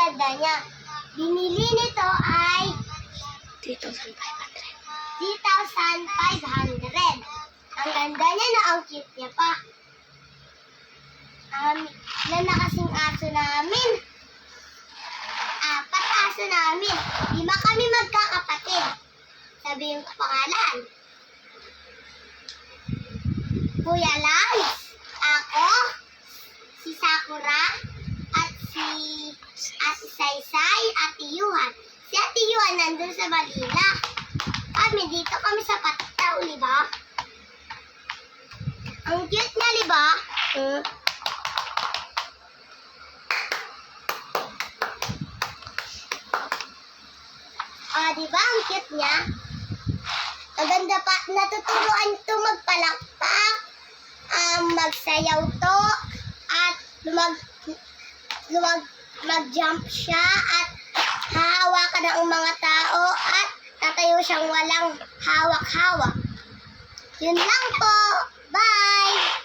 ganda niya. Binili nito ay 3,500. 3,500. Ang ganda niya na, ang cute niya pa. Ilan na kasing aso namin? 4 aso namin. 5 kami magkakapatid. Sabihin ko pangalan. Kuya Lance, ako, si Sakura, at si Ate Saysay, Ate Yuhan. Si Ate Yuhan nandun sa Manila. Kami dito kami sa Patao, di ba? Ang cute niya, di ba? Di ba? Ang cute niya. Maganda pa. Natuturuan ito magpalakpak, magsayaw to, at mag-jump siya, at hahawakan ng mga tao, at tatayo siyang walang hawak-hawak. Yun lang po. Bye!